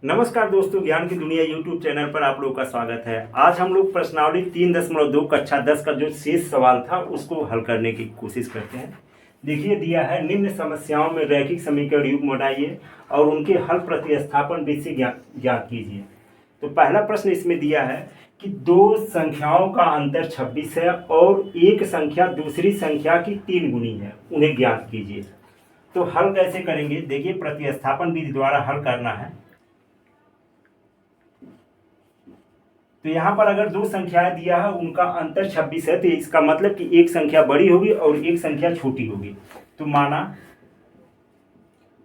नमस्कार दोस्तों, ज्ञान की दुनिया यूट्यूब चैनल पर आप लोगों का स्वागत है। आज हम लोग प्रश्नावली 3.2 कक्षा 10 का जो शेष सवाल था उसको हल करने की कोशिश करते हैं। देखिए, दिया है निम्न समस्याओं में रैखिक समीकरण युग्म बनाइए और उनके हल प्रतिस्थापन विधि से ज्ञात कीजिए। तो पहला प्रश्न इसमें दिया है कि दो संख्याओं का अंतर 26 है और एक संख्या दूसरी संख्या की 3 गुनी है, उन्हें ज्ञात कीजिए। तो हल कैसे करेंगे? देखिए, प्रतिस्थापन विधि द्वारा हल करना है। तो यहाँ पर अगर दो संख्याएं दिया है, उनका अंतर 26 है, तो इसका मतलब कि एक संख्या बड़ी होगी और एक संख्या छोटी होगी। तो माना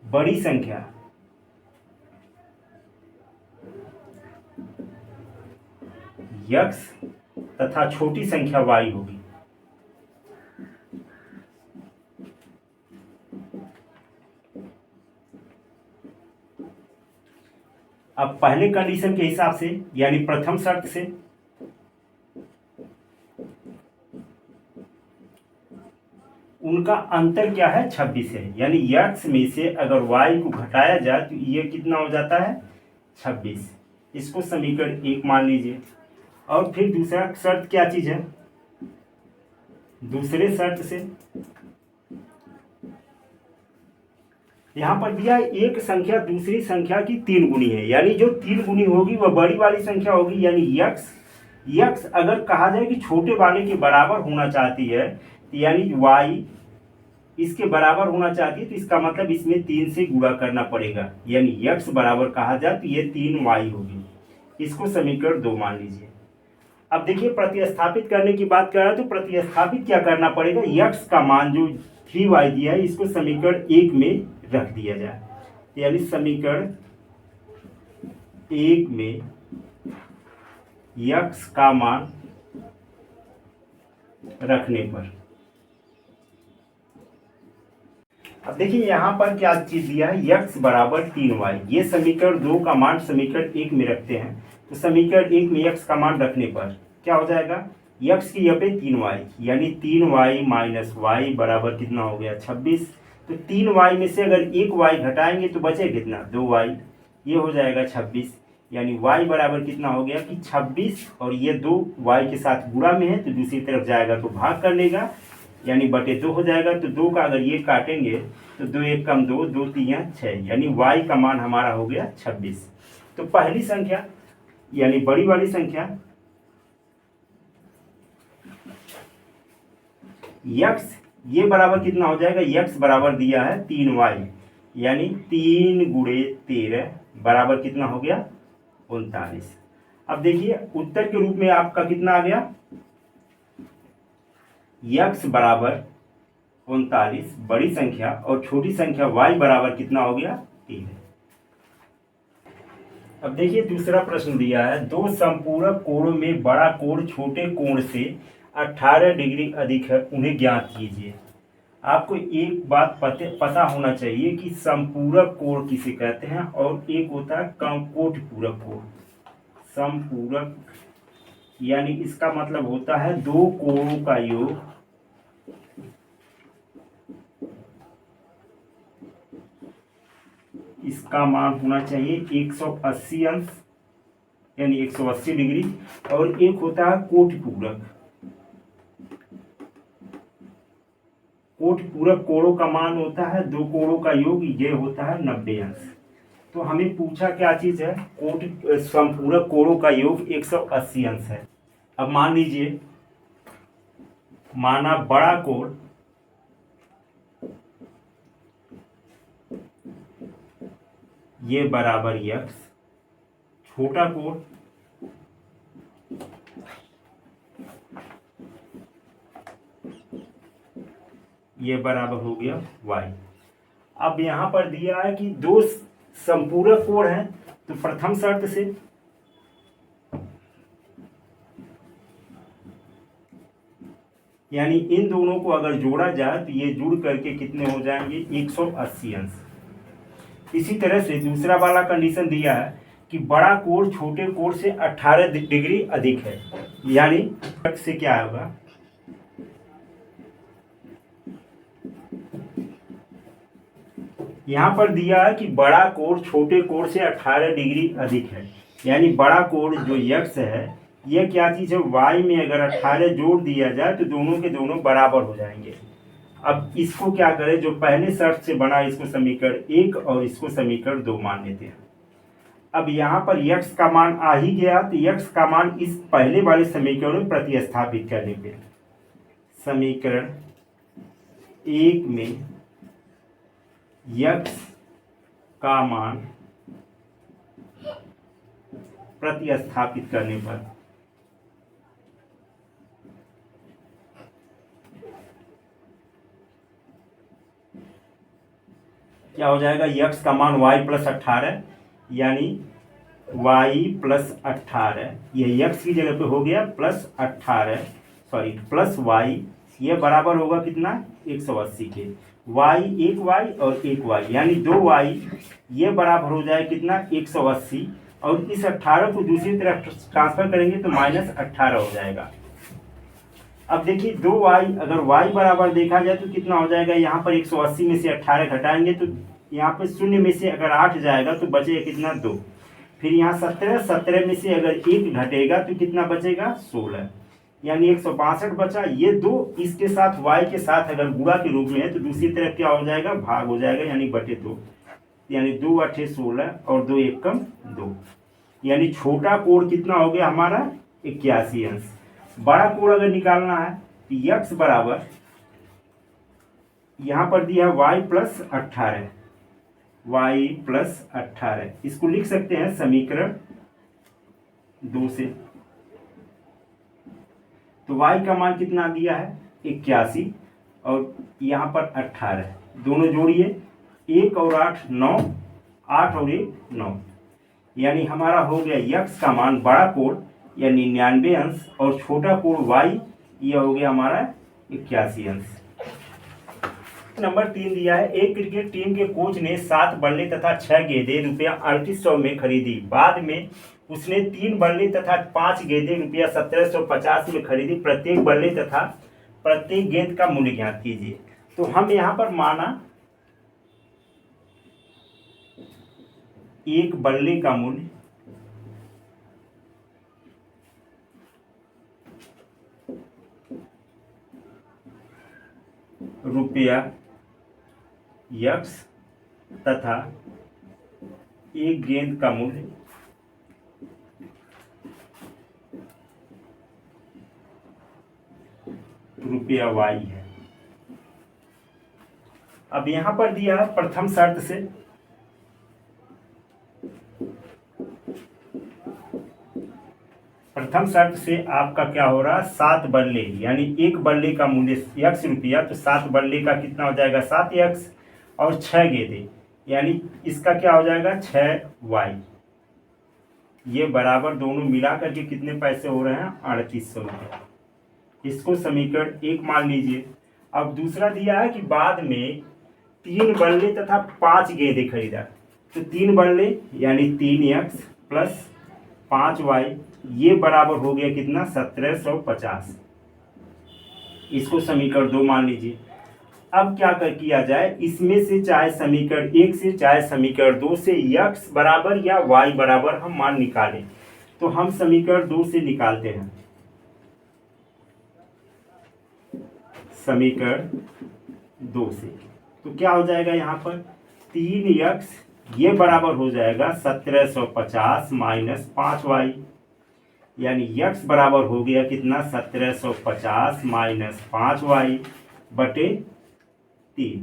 बड़ी संख्या x तथा छोटी संख्या y होगी। अब पहले कंडीशन के हिसाब से, यानी प्रथम शर्त से, उनका अंतर क्या है? 26 है। यानी x में से अगर y को घटाया जाए तो ये कितना हो जाता है? 26। इसको समीकरण 1 मान लीजिए। और फिर दूसरा शर्त क्या चीज है? दूसरे शर्त से यहां पर दिया एक संख्या दूसरी संख्या की 3 गुनी है, यानी जो 3 गुनी होगी वह बड़ी वाली संख्या होगी। यानी यक्स अगर कहा जाए कि छोटे वाले के बराबर होना चाहती है, यानी y इसके बराबर होना चाहती है, तो इसका मतलब इसमें 3 से गुणा करना पड़ेगा। यानी x बराबर कहा जाए तो ये 3y होगी। इसको समीकरण 2 मान लीजिए। अब देखिए, प्रतिस्थापित करने की बात कर रहा है तो प्रतिस्थापित क्या करना पड़ेगा? x का मान जो 3y दिया है इसको समीकरण 1 में रख दिया जाए। यानी समीकरण 1 में x का मान रखने पर, अब देखिए यहां पर क्या चीज दिया है? x बराबर 3y। ये समीकरण 2 का मान समीकरण 1 में रखते हैं। तो समीकरण 1 में x का मान रखने पर क्या हो जाएगा? x की यहाँ पे 3y, यानी 3y माइनस y बराबर कितना हो गया? 26। तो 3y में से अगर एक y घटाएंगे तो बचे कितना? 2y। ये हो जाएगा 26। यानी y बराबर कितना हो गया कि 26, और ये 2y के साथ गुणा में है तो दूसरी तरफ जाएगा तो भाग कर लेगा, यानी बटे 2 हो जाएगा। तो 2 का अगर ये काटेंगे तो 2 1 कम 2, 2 3 6, यानी y का मान हमारा हो गया 26। तो पहली संख्या यानी बड़ी वाली संख्या x, ये बराबर कितना हो जाएगा? x बराबर दिया है 3y, यानी 3 गुणे 13 बराबर कितना हो गया? 39। अब देखिए उत्तर के रूप में आपका कितना आ गया? x बराबर 39 बड़ी संख्या और छोटी संख्या y बराबर कितना हो गया? 3। अब देखिए दूसरा प्रश्न दिया है, दो संपूरक कोणों में बड़ा कोण छोटे कोण से 18 डिग्री अधिक है, उन्हें ज्ञात कीजिए। आपको एक बात पता होना चाहिए कि संपूरक कोण किसे कहते हैं और एक होता है कोटिपूरक कोण। संपूरक यानी इसका मतलब होता है दो कोणों का योग इसका मान होना चाहिए 180 अंश, यानी 180 डिग्री। और एक होता है कोटिपूरक। कोटिपूरक कोणों का मान होता है दो कोणों का योग, ये होता है 90 अंश। तो हमें पूछा क्या चीज है? संपूरक कोणों का योग 180 अंश है। अब मान लीजिए, माना बड़ा कोण ये बराबर x, छोटा कोण ये बराबर हो गया y। अब यहां पर दिया है कि दो संपूरक कोण हैं, तो प्रथम शर्त से यानी इन दोनों को अगर जोड़ा जाए तो ये जुड़ करके कितने हो जाएंगे? 180 अंश। इसी तरह से दूसरा वाला कंडीशन दिया है कि बड़ा कोण छोटे कोण से 18 डिग्री अधिक है, यानी से क्या होगा? यहाँ पर दिया है कि बड़ा कोण छोटे कोण से 18 डिग्री अधिक है, यानी बड़ा कोण जो यक्स है यह क्या चीज़ है, वाई में अगर 18 जोड़ दिया जाए तो दोनों के दोनों बराबर हो जाएंगे। अब इसको क्या करें, जो पहले शर्त से बना इसको समीकरण 1 और इसको समीकरण 2 मान लेते हैं। अब यहाँ पर यक्स का मान आ ही गया, तो यक्स का मान इस पहले वाले समीकरण में प्रतिस्थापित करने पे समीकरण 1 में यक्स का मान प्रतिस्थापित करने पर क्या हो जाएगा, यक्स का मान y प्लस 18 यानी y प्लस 18, ये यक्स की जगह पे हो गया प्लस 18 सॉरी प्लस y, ये बराबर होगा कितना 180 के, y एक y और एक y यानी 2y, ये बराबर हो जाए कितना 180, और इस 18 को दूसरी तरफ ट्रांसफर करेंगे तो -18 हो जाएगा। अब देखिए 2y, अगर y बराबर देखा जाए तो कितना हो जाएगा, यहाँ पर 180 में से 18 घटाएंगे तो यहाँ पे शून्य में से अगर 8 जाएगा तो बचेगा कितना 2, फिर यहाँ 17 में से अगर 1 घटेगा तो कितना बचेगा 16, यानी 162 बचा। ये 2 इसके साथ y के साथ अगर गुणा के रूप में है तो दूसरी तरफ क्या हो जाएगा, भाग हो जाएगा, यानी बटे 2, यानी 2 8 16 और 2 1 कम 2, यानी छोटा कोण कितना हो गया हमारा 81 अंश। बड़ा कोण अगर निकालना है तो यक्स बराबर यहाँ पर दिया है y प्लस 18, y प्लस 18, इसको लिख सकते हैं समीकरण 2 से। तो y का मान कितना दिया है 81 और यहाँ पर 18, दोनों जोड़िए 1 और 8 9, 8 और 1 9, यानी हमारा हो गया यक्स का मान बड़ा कोण या 99 अंश और छोटा कोण y यह हो गया हमारा 81 अंश। नंबर 3 दिया है, एक क्रिकेट टीम के कोच ने 7 बल्ले तथा 6 गेंदें रुपया 3800 में खरीदी, बाद में उसने 3 बल्ले तथा 5 गेंदें रुपया 1750 में खरीदी, प्रत्येक बल्ले तथा प्रत्येक गेंद का मूल्य ज्ञात कीजिए। तो हम यहाँ पर माना एक बल्ले का मूल्य रुपया यक्स तथा एक गेंद का मूल्य रुपया वाई है। अब यहां पर दिया है प्रथम शर्त से आपका क्या हो रहा है 7 बल्ले, यानी एक बल्ले का मूल्य यक्स रुपया, तो 7 बल्ले का कितना हो जाएगा 7 यक्स, और 6 गेंदें यानी इसका क्या हो जाएगा 6 वाई, ये बराबर दोनों मिला करके कितने पैसे हो रहे हैं 3800 रुपये। इसको समीकरण 1 मान लीजिए। अब दूसरा दिया है कि बाद में 3 बल्ले तथा 5 गेंदें खरीदा, तो 3 बल्ले यानी 3 यक्स प्लस 5 वाई, ये बराबर हो गया कितना 1750, इसको समीकरण 2 मान लीजिए। अब क्या किया जाए, इसमें से चाहे समीकरण 1 से चाहे समीकरण 2 से यक्स बराबर या वाई बराबर हम मान निकालें, तो हम समीकरण 2 से निकालते हैं। समीकरण 2 से तो क्या हो जाएगा, यहाँ पर 3 यक्स ये बराबर हो जाएगा 1750 माइनस 5 वाई, यानी यक्स बराबर हो गया कितना 1750 माइनस 5 वाई बटे 3।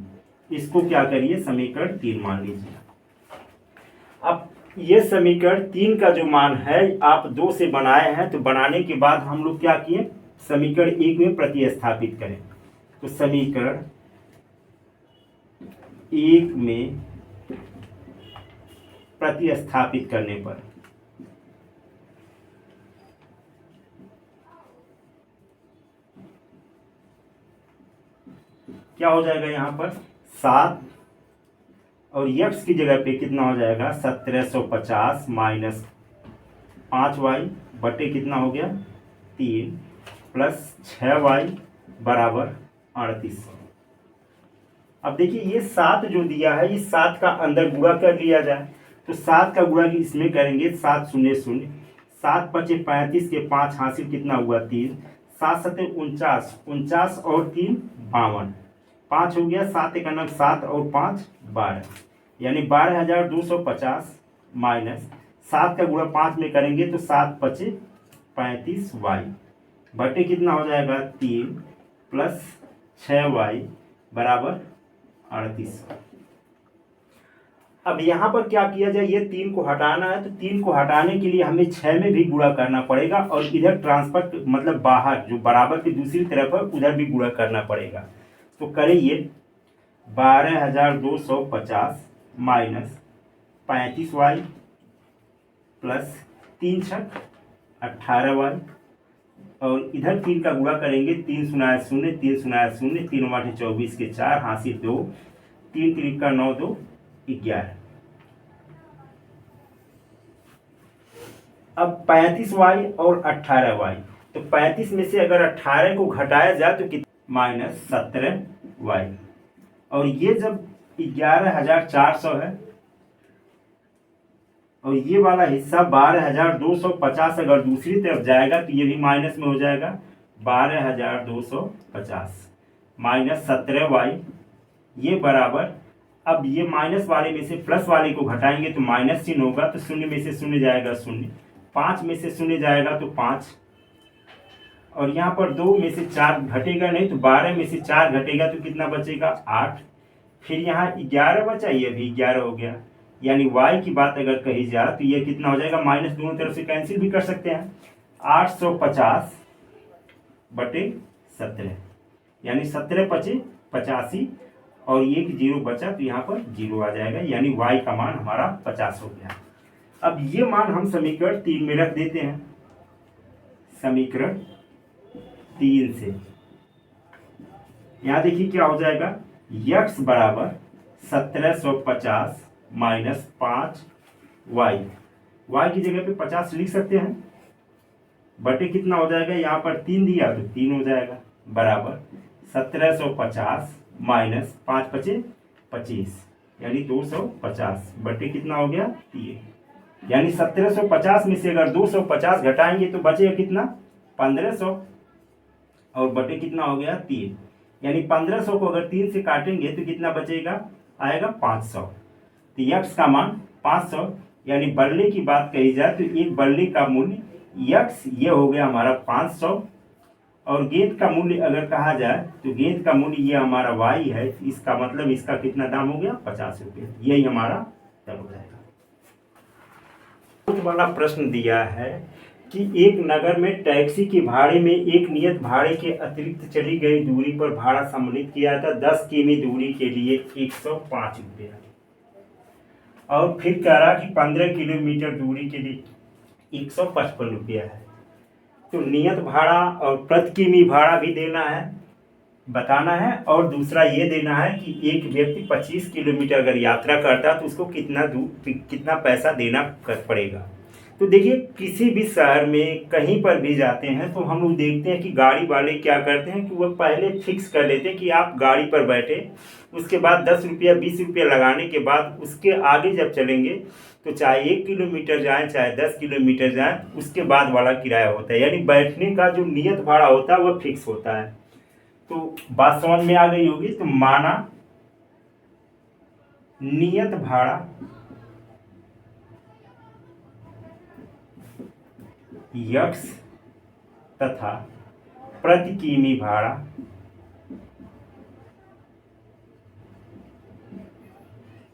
इसको क्या करिए समीकरण 3 मान लीजिए। अब ये समीकरण 3 का जो मान है आप 2 से बनाए हैं, तो बनाने के बाद हम लोग क्या किए समीकरण 1 में प्रतिस्थापित करें। तो समीकरण 1 में प्रतिस्थापित करने पर क्या हो जाएगा, यहाँ पर 7 और यक्स की जगह पे कितना हो जाएगा 1750 माइनस 5 वाई बटे कितना हो गया 3 प्लस 6 वाई बराबर 3800। अब देखिए ये 7 जो दिया है, इस 7 का अंदर गुणा कर लिया जाए, तो 7 का गुणा इसमें करेंगे, 7 शून्य शून्य, 7 पचे 35 के 5 हासिल कितना हुआ 3, 7 सते 49, 49 और 3 52, 5 हो गया, 7 एक नग 7 और 5 12, यानी 12,250 माइनस 7 का गुणा 5 में करेंगे तो 7 पचे 35 वाई बटे कितना हो जाएगा 3 प्लस 6 वाई बराबर 38। अब यहाँ पर क्या किया जाए, ये 3 को हटाना है, तो 3 को हटाने के लिए हमें 6 में भी गुणा करना पड़ेगा और इधर ट्रांसफर मतलब बाहर जो बराबर की दूसरी तरफ है उधर भी गुणा करना पड़ेगा। तो करें ये 12,250 माइनस 35 वाई प्लस 3 छक 18 वाई, और इधर 3 का गुणा करेंगे, 3 शून्य शून्य, 3 शून्य शून्य, 3 माठे 24 के 4 हासिल 2, 3 3 का 9 2 11। अब 35 वाई और 18 वाई, तो 35 में से अगर 18 को घटाया जाए तो कितना माइनस 17 वाई, और ये जब 11,400 है और ये वाला हिस्सा 12,250 अगर दूसरी तरफ जाएगा तो ये भी माइनस में हो जाएगा, 12,250 माइनस 17 वाई, ये बराबर, अब ये माइनस वाले में से प्लस वाले को घटाएंगे तो माइनस चिन्ह होगा, तो शून्य में से शून्य जाएगा शून्य, 5 में से शून्य जाएगा तो 5, और यहाँ पर 2 में से 4 घटेगा नहीं, तो 12 में से 4 घटेगा तो कितना बचेगा 8, फिर यहाँ 11 बचा, ये भी 11 हो गया, यानी y की बात अगर कही जाए तो ये कितना हो जाएगा, माइनस दोनों तरफ से कैंसिल भी कर सकते हैं, 850 बटे 17, यानी 17 पचे 85 और एक जीरो बचा तो यहाँ पर जीरो आ जाएगा, यानी y का मान हमारा 50 हो गया। अब ये मान हम समीकरण 3 में रख देते हैं, समीकरण 3 से यहाँ देखिए क्या हो जाएगा, x बराबर 1750 माइनस 5 वाई, y की जगह पे 50 लिख सकते हैं, बटे कितना हो जाएगा, यहाँ पर 3 दिया तो 3 हो जाएगा, बराबर 1750 माइनस 5 पचे 25, यानी 250 बटे कितना हो गया 3, यानी 1750 में से अगर 250 घटाएंगे तो बचेगा कितना 1500, और बटे कितना हो गया 3, यानी 1500 को अगर 3 से काटेंगे तो कितना बचेगा, आएगा 500, तो x का मान 500, यानी बल्ले की बात कही जाए तो एक बल्ले का मूल्य x ये हो गया हमारा 500, और गेंद का मूल्य अगर कहा जाए तो गेंद का मूल्य ये हमारा y है, इसका मतलब इसका कितना दाम हो गया 50 रुपये, यही हमारा तब हो जाएगा। वाला प्रश्न दिया है कि एक नगर में टैक्सी के भाड़े में एक नियत भाड़े के अतिरिक्त चली गई दूरी पर भाड़ा सम्मिलित किया था 10 किमी दूरी के लिए 105 रुपया, और फिर कह रहा कि 15 किलोमीटर दूरी के लिए 155 रुपया है, तो नियत भाड़ा और प्रति किमी भाड़ा भी देना है, बताना है, और दूसरा ये देना है कि एक व्यक्ति 25 किलोमीटर अगर यात्रा करता है तो उसको कितना पैसा देना पड़ेगा। तो देखिए किसी भी शहर में कहीं पर भी जाते हैं तो हम लोग देखते हैं कि गाड़ी वाले क्या करते हैं कि वह पहले फिक्स कर लेते हैं कि आप गाड़ी पर बैठे, उसके बाद 10 रुपया 20 रुपया लगाने के बाद उसके आगे जब चलेंगे तो चाहे 1 किलोमीटर जाएं चाहे 10 किलोमीटर जाएं, उसके बाद वाला किराया होता है, यानी बैठने का जो नियत भाड़ा होता है वह फिक्स होता है। तो बात समझ में आ गई होगी। तो माना नियत भाड़ा x तथा प्रति किमी भाड़ा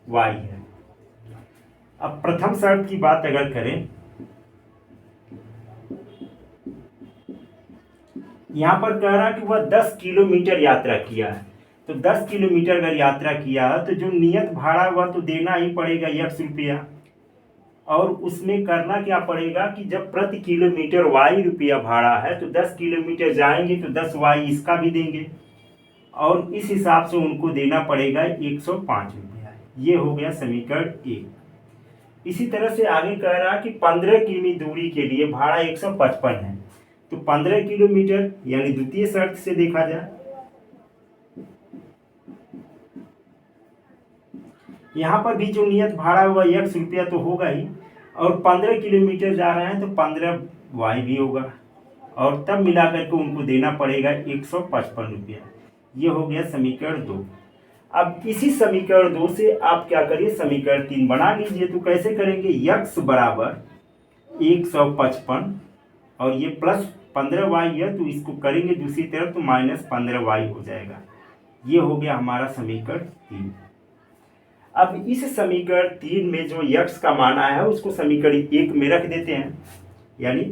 y है। अब प्रथम शर्त की बात अगर करें, यहां पर कह रहा है कि वह 10 किलोमीटर यात्रा किया है, तो 10 किलोमीटर अगर यात्रा किया है तो जो नियत भाड़ा वह तो देना ही पड़ेगा x रुपया, और उसमें करना क्या पड़ेगा कि जब प्रति किलोमीटर y रुपया भाड़ा है तो 10 किलोमीटर जाएंगे तो 10 y इसका भी देंगे, और इस हिसाब से उनको देना पड़ेगा 105 रुपया। ये हो गया समीकरण 1। इसी तरह से आगे कह रहा कि 15 किमी दूरी के लिए भाड़ा 155 है, तो 15 किलोमीटर यानी द्वितीय शर्त से देखा जाए यहाँ पर भी जो नियत भाड़ा होगा x रुपया तो होगा ही, और 15 किलोमीटर जा रहे हैं तो 15 y भी होगा, और तब मिलाकर के उनको देना पड़ेगा 155 रुपया। ये हो गया समीकरण 2। अब इसी समीकरण 2 से आप क्या करिए, समीकरण 3 बना लीजिए। तो कैसे करेंगे, x बराबर 155 और ये प्लस 15y है, तो इसको करेंगे दूसरी तरफ तो माइनस 15y हो जाएगा। ये हो गया हमारा समीकरण 3। अब इस समीकरण 3 में जो x का मान आया है उसको समीकरण 1 में रख देते हैं, यानी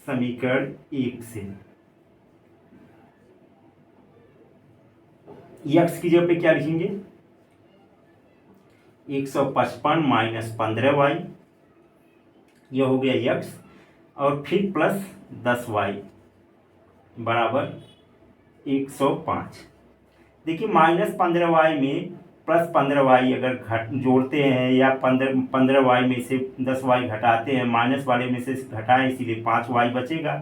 समीकरण 1 से x की जगह पे क्या लिखेंगे, 155 माइनस 15y, ये हो गया x, और फिर प्लस 10y बराबर 105। देखिए माइनस 15y में प्लस 15y अगर जोड़ते हैं या 15y में से 10y घटाते हैं, माइनस वाले में से घटाएं, इसीलिए 5y बचेगा,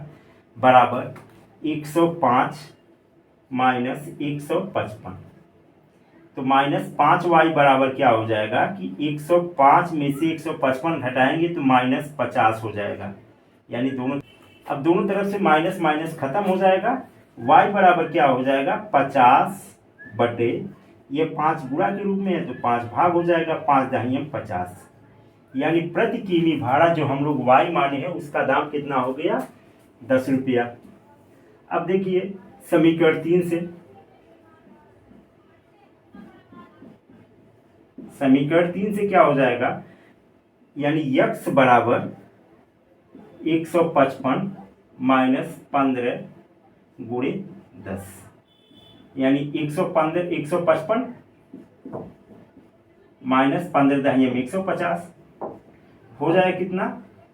बराबर 105 माइनस 155। तो माइनस 5y बराबर क्या हो जाएगा कि 105 में से 155 घटाएंगे तो माइनस 50 हो जाएगा, यानी अब दोनों तरफ से माइनस माइनस खत्म हो जाएगा। y बराबर क्या हो जाएगा, 50 बटे ये 5 गुणा के रूप में है तो 5 भाग हो जाएगा, 5 दाहिने 50, यानी प्रति किमी भाड़ा जो हम लोग y माने हैं उसका दाम कितना हो गया, 10 रुपया। अब देखिए समीकरण 3 से, समीकरण 3 से क्या हो जाएगा, यानी x बराबर 155 माइनस 15 गुणे 10, यानी 155 माइनस 15 दाहिने में 150 हो जाएगा कितना,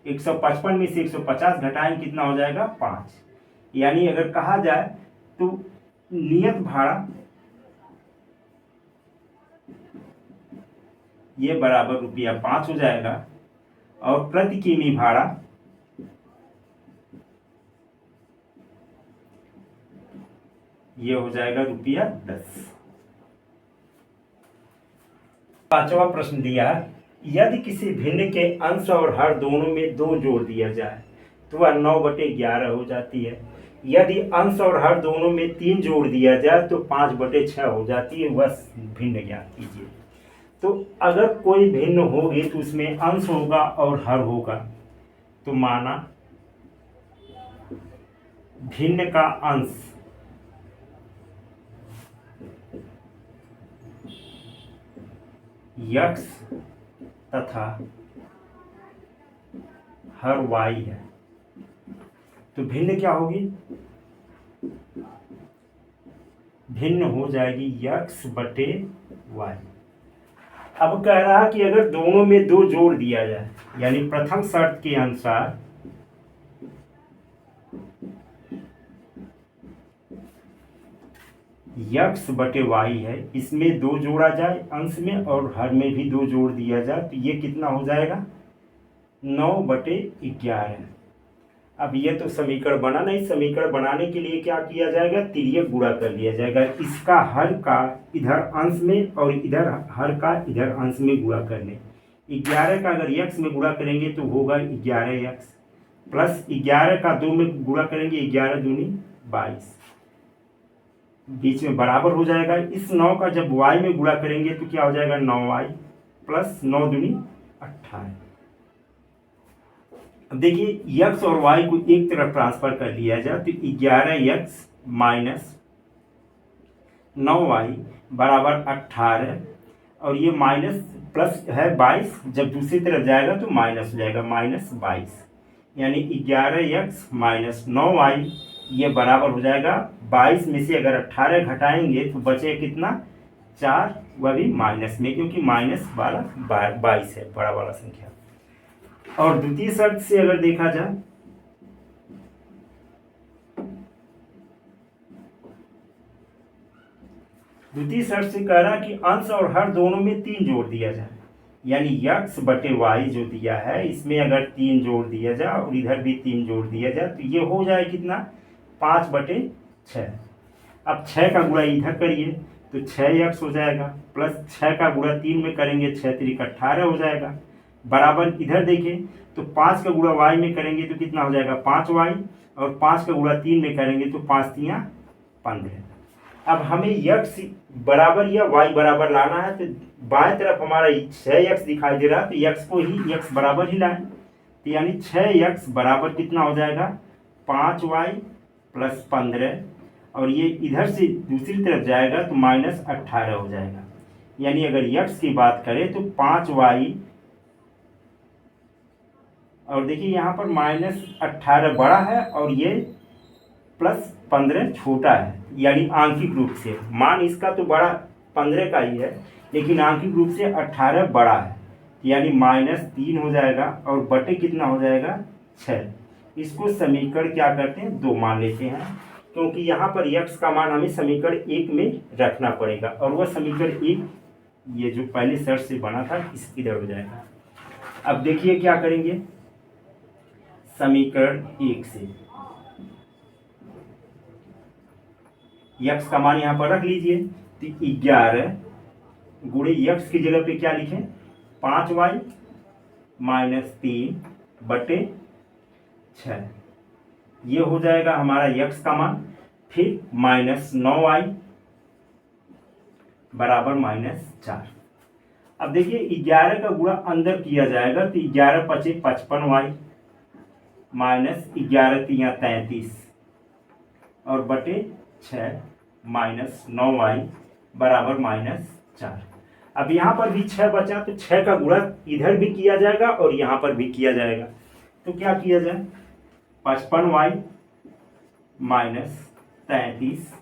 155 में से 150 घटाएं कितना हो जाएगा, 5। यानी अगर कहा जाए तो नियत भाड़ा ये बराबर रुपया 5 हो जाएगा, और प्रति किमी भाड़ा ये हो जाएगा रुपया 10। पांचवा प्रश्न दिया है, यदि किसी भिन्न के अंश और हर दोनों में 2 जोड़ दिया जाए तो वह 9/11 हो जाती है। यदि अंश और हर दोनों में 3 जोड़ दिया जाए तो 5/6 हो जाती है। वह भिन्न ज्ञात कीजिए। तो अगर कोई भिन्न होगी तो उसमें अंश होगा और हर होगा, तो माना भिन्न का अंश x तथा हर y है, तो भिन्न क्या होगी, भिन्न हो जाएगी x/y। अब कह रहा है कि अगर दोनों में 2 जोड़ दिया जाए, यानी प्रथम शर्त के अनुसार x/y है, इसमें 2 जोड़ा जाए अंश में और हर में भी 2 जोड़ दिया जाए, तो ये कितना हो जाएगा, 9/11। अब ये तो समीकरण बना नहीं, समीकरण बनाने के लिए क्या किया जाएगा, तिर्यक गुणा कर लिया जाएगा। इसका हर का इधर अंश में और इधर हर का इधर अंश में गुणा कर लें। 11 का अगर x में गुणा करेंगे तो होगा 11x, प्लस 11 का 2 में गुणा करेंगे 11 दूनी 22, बीच में बराबर हो जाएगा। इस 9 का जब y में गुणा करेंगे तो क्या हो जाएगा, 9y प्लस 9 दूनी 18। अब देखिए x और y को एक तरफ ट्रांसफर कर लिया जाए तो 11x माइनस 9y बराबर 18, और ये माइनस प्लस है 22, जब दूसरी तरफ जाएगा तो माइनस हो जाएगा, -22, यानी 11x माइनस 9y ये बराबर हो जाएगा 22 में से अगर 18 घटाएंगे तो बचे कितना, 4, वह भी माइनस में, क्योंकि माइनस वाला 22 है बड़ा वाला संख्या। और द्वितीय शर्त से अगर देखा जाए, द्वितीय शर्त से कह रहा है कि अंश और हर दोनों में 3 जोड़ दिया जाए, यानी x/y जो दिया है इसमें अगर 3 जोड़ दिया जाए और इधर भी 3 जोड़ दिया जाए तो ये हो जाए कितना, 5/6। अब 6 का गुणा इधर करिए तो 6x हो जाएगा, प्लस 6 का गुणा 3 में करेंगे 6 3 18 हो जाएगा, बराबर इधर देखें तो 5 का गुणा y में करेंगे तो कितना हो जाएगा 5y, और 5 का गुणा 3 में करेंगे तो 5 3 15। अब हमें x बराबर या y बराबर लाना है, तो बाएं तरफ हमारा 6x दिखाई दे रहा है, तो x को ही x बराबर ही लाएं, तो यानी 6x बराबर कितना हो जाएगा 5y प्लस 15, और ये इधर से दूसरी तरफ जाएगा तो माइनस 18 हो जाएगा। यानी अगर x की बात करें तो 5y, और देखिए यहाँ पर माइनस 18 बड़ा है और ये प्लस 15 छोटा है, यानी आंशिक रूप से मान इसका तो बड़ा 15 का ही है, लेकिन आंशिक रूप से 18 बड़ा है, यानी -3 हो जाएगा, और बटे कितना हो जाएगा 6। इसको समीकरण क्या करते हैं 2 मान लेते हैं, क्योंकि यहाँ पर x का मान हमें समीकरण 1 में रखना पड़ेगा, और वह समीकरण 1 ये जो पहले शर्त से बना था इस इधर हो जाएगा। अब देखिए क्या करेंगे, समीकरण 1 से x का मान यहाँ पर रख लीजिए, तो 11 गुणे x की जगह पे क्या लिखें 5y माइनस 3 बटे 6, ये हो जाएगा हमारा x का मान। फिर माइनस 9y बराबर -4। अब देखिए 11 का गुणा अंदर किया जाएगा, तो 11 पचे 55y माइनस 11 3 33, और बटे 6 माइनस 9y बराबर -4। अब यहाँ पर भी 6 बचा, तो 6 का गुणा इधर भी किया जाएगा और यहाँ पर भी किया जाएगा, तो क्या किया जाए 55y माइनस 33,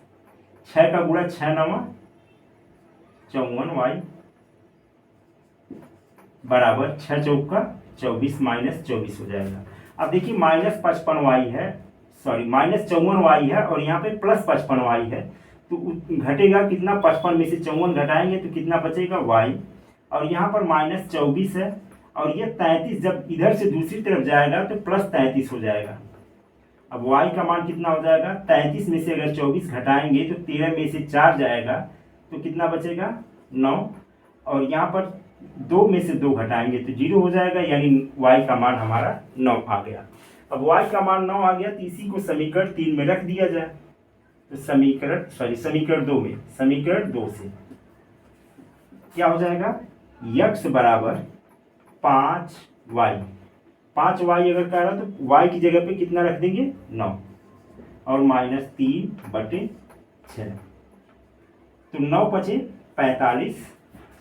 6 का गुणा 6 9 54y बराबर 6 चौका 24 माइनस 24 हो जाएगा। अब देखिए -55y है, सॉरी -54y है, और यहाँ पे प्लस 55y है, तो घटेगा कितना 55 में से 54 घटाएंगे तो कितना बचेगा y, और यहाँ पर -24 है, और ये 33 जब इधर से दूसरी तरफ जाएगा तो प्लस 33 हो जाएगा। अब y का मान कितना हो जाएगा 33 में से अगर 24 घटाएंगे तो 13 में से 4 जाएगा तो कितना बचेगा 9, और यहाँ पर 2 में से 2 घटाएंगे तो 0 हो जाएगा, यानी y का मान हमारा 9 आ गया। अब y का मान 9 आ गया, तो इसी को समीकरण 3 में रख दिया जाए, तो समीकरण 2 में, समीकरण 2 से क्या हो जाएगा x बराबर 5y, 5y अगर कह रहा तो y की जगह पे कितना रख देंगे 9, और -3 बटे 6, तो 9 बचे 45,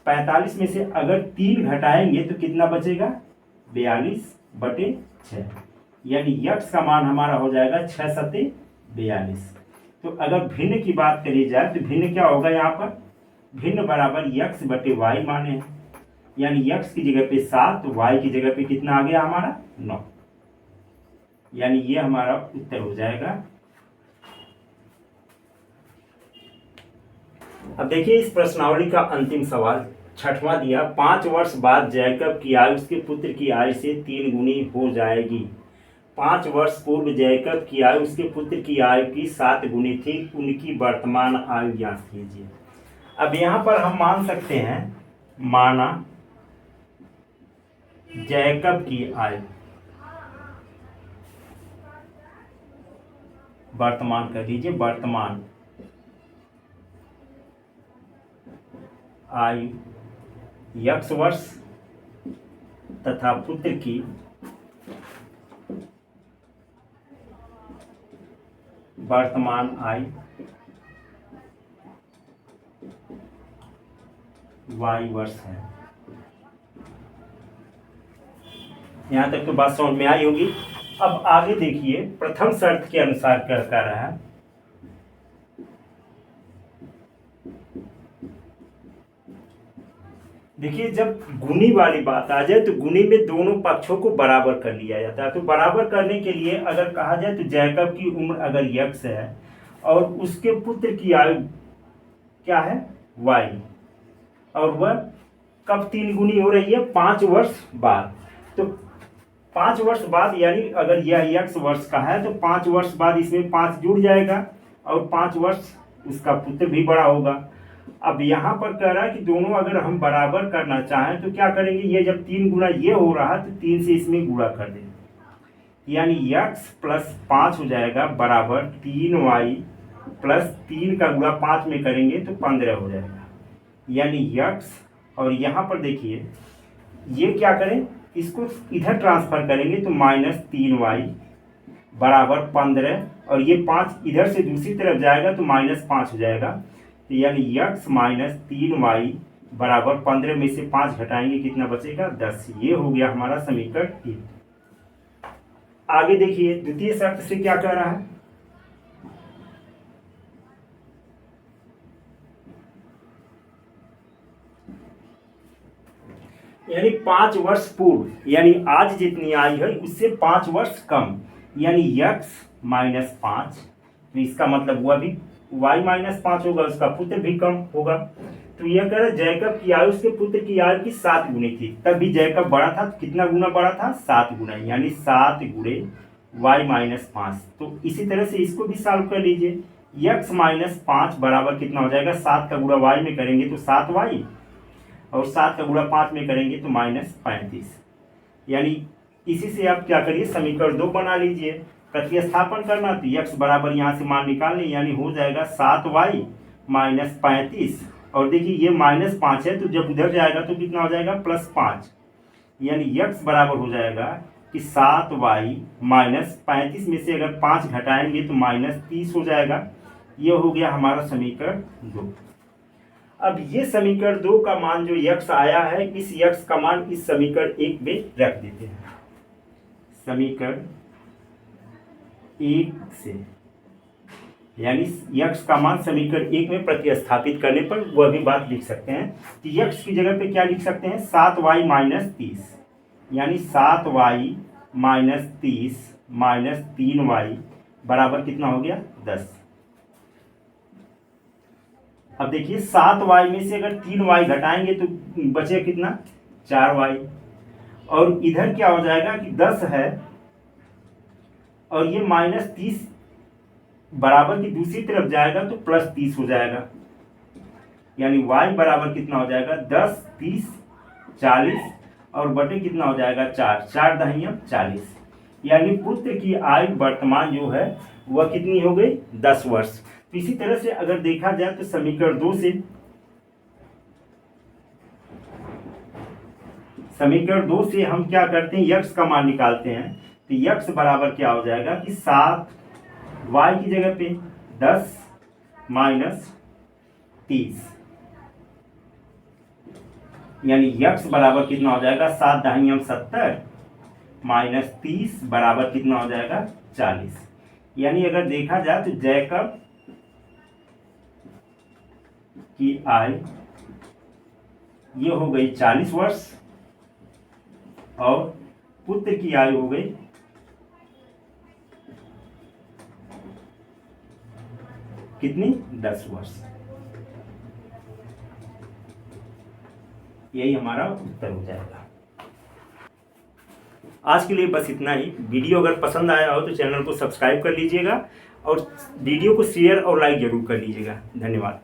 45 में से अगर 3 घटाएंगे तो कितना बचेगा 42 बटे 6, यानी x का मान हमारा हो जाएगा 6 7 42। तो अगर भिन्न की बात करी जाए तो भिन्न क्या होगा, यहाँ पर भिन्न बराबर x बटे y माने हैं, यानी x की जगह पे 7, y की जगह पे कितना आ गया हमारा 9, यानी ये हमारा उत्तर हो जाएगा। अब देखिए इस प्रश्नावली का अंतिम सवाल 6वां दिया, 5 वर्ष बाद जैकब की आयु उसके पुत्र की आयु से 3 गुनी हो जाएगी। 5 वर्ष पूर्व जैकब की आयु उसके पुत्र की आयु की 7 गुनी थी, उनकी वर्तमान आयु ज्ञात कीजिए। अब यहाँ पर हम मान सकते हैं, माना जैकब की आयु, वर्तमान कर दीजिए, वर्तमान आयु x वर्ष तथा पुत्र की वर्तमान आयु y वर्ष है। यहाँ तक तो बात समझ में आई होगी। अब आगे देखिए, प्रथम शर्त के अनुसार क्या कह रहा है, देखिए जब गुनी वाली बात आ जाए तो गुनी में दोनों पक्षों को बराबर कर लिया जाता है। तो बराबर करने के लिए अगर कहा जाए तो जैकब की उम्र अगर x है और उसके पुत्र की आयु क्या है y, और वह कब 3 गुनी हो रही है 5 वर्ष बाद। तो 5 वर्ष बाद, यानी अगर यह x वर्ष का है तो 5 वर्ष बाद इसमें 5 जुड़ जाएगा और 5 वर्ष उसका पुत्र भी बड़ा होगा। अब यहाँ पर कह रहा है कि दोनों अगर हम बराबर करना चाहें तो क्या करेंगे, ये जब 3 गुना ये हो रहा है तो 3 से इसमें गुणा कर देंगे, यानी x प्लस 5 हो जाएगा बराबर 3y प्लस 3 का गुणा 5 में करेंगे तो 15 हो जाएगा, यानी x। और यहाँ पर देखिए ये क्या करें, इसको इधर ट्रांसफर करेंगे तो -3y बराबर 15, और ये 5 इधर से दूसरी तरफ जाएगा तो -5 हो जाएगा, तो यानी x माइनस 3y बराबर 15 में से 5 घटाएंगे कितना बचेगा 10। ये हो गया हमारा समीकरण 1। आगे देखिए द्वितीय शर्त से क्या कह रहा है, यानी 5 वर्ष पूर्व, यानी आज जितनी आयु है उससे 5 वर्ष कम, यानी x माइनस 5, तो इसका मतलब हुआ भी y माइनस 5 होगा, उसका पुत्र भी कम होगा। तो यह कह रहा है जैकब की आयु उसके पुत्र की आयु की 7 गुनी थी, तब भी जैकब बड़ा था, तो कितना गुना बड़ा था 7 गुना, यानी 7 गुणे y माइनस 5। तो इसी तरह से इसको भी सॉल्व कर लीजिए, x माइनस 5 बराबर कितना हो जाएगा, 7 का गुणा y में करेंगे तो 7y, और 7 का गुणा 5 में करेंगे तो -35, यानी इसी से आप क्या करिए समीकरण 2 बना लीजिए। प्रतिस्थापन करना तो x बराबर यहाँ से मान निकाल लें, यानी हो जाएगा 7y माइनस 35, और देखिए ये -5 है तो जब उधर जाएगा तो कितना हो जाएगा +5, यानी x बराबर हो जाएगा कि 7y माइनस 35 में से अगर 5 घटाएंगे तो -30 हो जाएगा। ये हो गया हमारा समीकरण 2। अब ये समीकरण 2 का मान जो x आया है, इस x का मान इस समीकरण 1 में रख देते हैं। समीकरण 1 से यानी x का मान समीकरण 1 में प्रतिस्थापित करने पर वह भी बात लिख सकते हैं कि x की जगह पे क्या लिख सकते हैं, 7y माइनस 30, यानी 7y माइनस 30 माइनस 3y बराबर कितना हो गया 10। अब देखिए 7y में से अगर 3y घटाएंगे तो बचे कितना 4y, और इधर क्या हो जाएगा कि 10 है और ये -30 बराबर की दूसरी तरफ जाएगा तो +30 हो जाएगा, यानी y बराबर कितना हो जाएगा 10 30 40 और बटे कितना हो जाएगा 4 4 दहिया 40, यानी पुत्र की आयु वर्तमान जो है वह कितनी हो गई 10 वर्ष। तो इसी तरह से अगर देखा जाए तो समीकरण 2 से हम क्या करते हैं, x का मान निकालते हैं, तो x बराबर क्या हो जाएगा कि 7y की जगह पे 10 माइनस 30, यानी x बराबर कितना हो जाएगा 7 दहिया 70 माइनस 30 बराबर कितना हो जाएगा 40। यानी अगर देखा जाए तो जैकब की आयु ये हो गई 40 वर्ष और पुत्र की आयु हो गई कितनी 10 वर्ष। यही हमारा उत्तर हो जाएगा। आज के लिए बस इतना ही। वीडियो अगर पसंद आया हो तो चैनल को सब्सक्राइब कर लीजिएगा और वीडियो को शेयर और लाइक जरूर कर लीजिएगा। धन्यवाद।